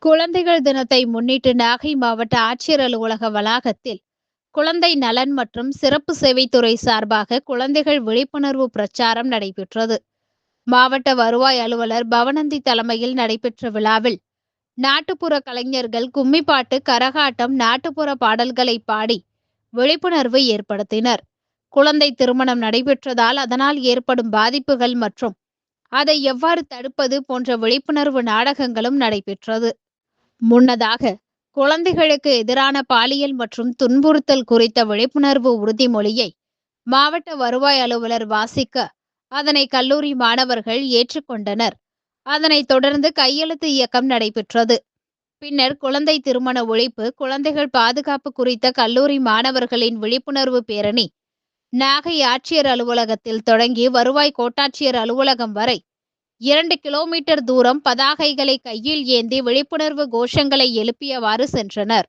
குழந்தைகள் தினத்தை முன்னிட்டு நாகை மாவட்ட ஆட்சியர் அலுவலக வளாகத்தில் குழந்தை நலன் மற்றும் சிறப்பு சேவைத்துறை சார்பாக குழந்தைகள் விழிப்புணர்வு பிரச்சாரம் நடைபெற்றது. மாவட்ட வருவாய் அலுவலர் பவனந்தி தலைமையில் நடைபெற்ற விழாவில் நாட்டுப்புற கலைஞர்கள் கும்மிப்பாட்டு, கரகாட்டம், நாட்டுப்புற பாடல்களை பாடி விழிப்புணர்வு ஏற்படுத்தினர். குழந்தை திருமணம் நடைபெற்றதால் அதனால் ஏற்படும் பாதிப்புகள் மற்றும் அதை எவ்வாறு தடுப்பது போன்ற விழிப்புணர்வு நாடகங்களும் நடைபெற்றது. முன்னதாக குழந்தைகளுக்கு எதிரான பாலியல் மற்றும் துன்புறுத்தல் குறித்த விழிப்புணர்வு உறுதிமொழியை மாவட்ட வருவாய் அலுவலர் வாசிக்க அதனை கல்லூரி மாணவர்கள் ஏற்றுக்கொண்டனர். அதனைத் தொடர்ந்து கையெழுத்து இயக்கம் நடைபெற்றது. பின்னர் குழந்தை திருமண ஒழிப்பு, குழந்தைகள் பாதுகாப்பு குறித்த கல்லூரி மாணவர்களின் விழிப்புணர்வு பேரணி நாகை ஆட்சியர் அலுவலகத்தில் தொடங்கி வருவாய் கோட்டாட்சியர் அலுவலகம் வரை 2 கிலோமீட்டர் தூரம் பதாகைகளை கையில் ஏந்தி விழிப்புணர்வு கோஷங்களை எழுப்பியவாறு சென்றனர்.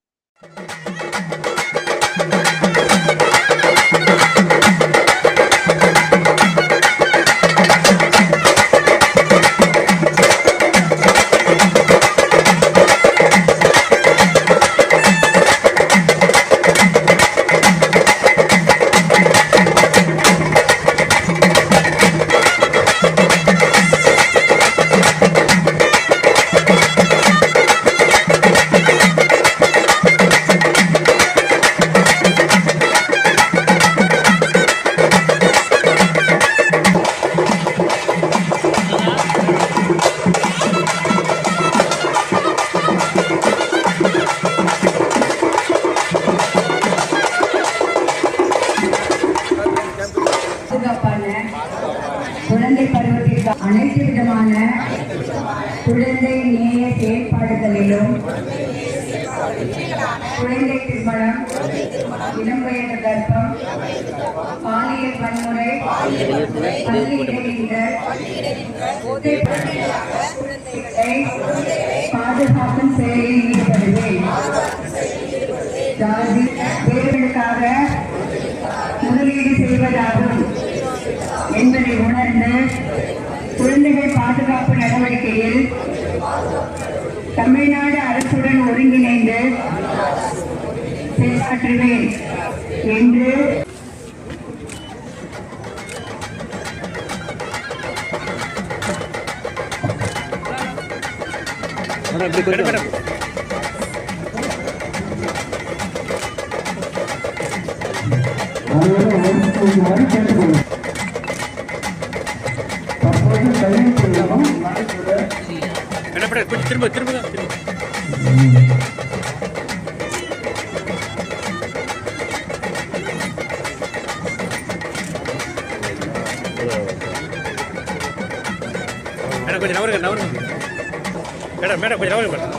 குழந்தை பருவத்திற்கு அனைத்து விதமான குழந்தை நேய செயல்பாடுகளிலும் குழந்தை திருமணம், இளம் வயது கர்ப்பம், பாலியல் வன்முறை, பள்ளி இடைநிற்றல், குழந்தைகளை பாதுகாக்கும் செயலில் ஈடுபடுவேன். ஜாதி பேர்களுக்காக முதலீடு செய்வதாகும் என்பதை உணர்ந்து குழந்தைகள் பாதுகாப்பு நடவடிக்கையில் தமிழ்நாடு அரசுடன் ஒருங்கிணைந்து செயலாற்றுவேன் என்று திரும்ப கொஞ்சம் நவருங்க மேடம் கொஞ்சம் நவருங்க மேடம்.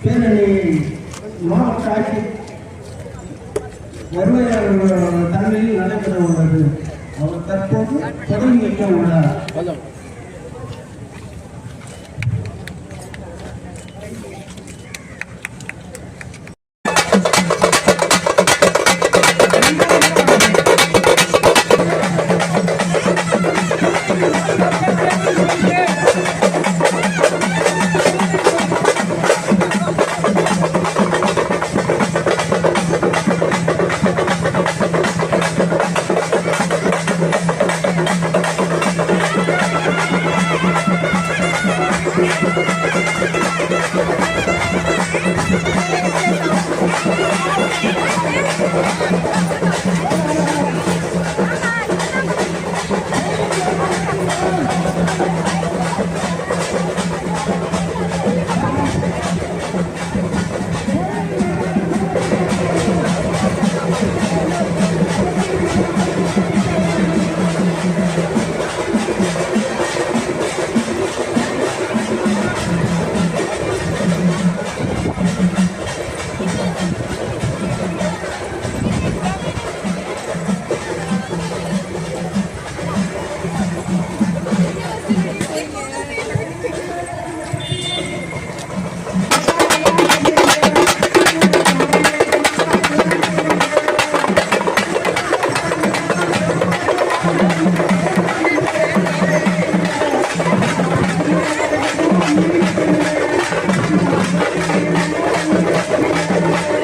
பேரணி மாவட்ட ஆட்சி வருவாய் தலைமையில் நடைபெற உள்ளது. அவர் தற்போது தொடங்கி வைக்க உள்ளார். Thank you.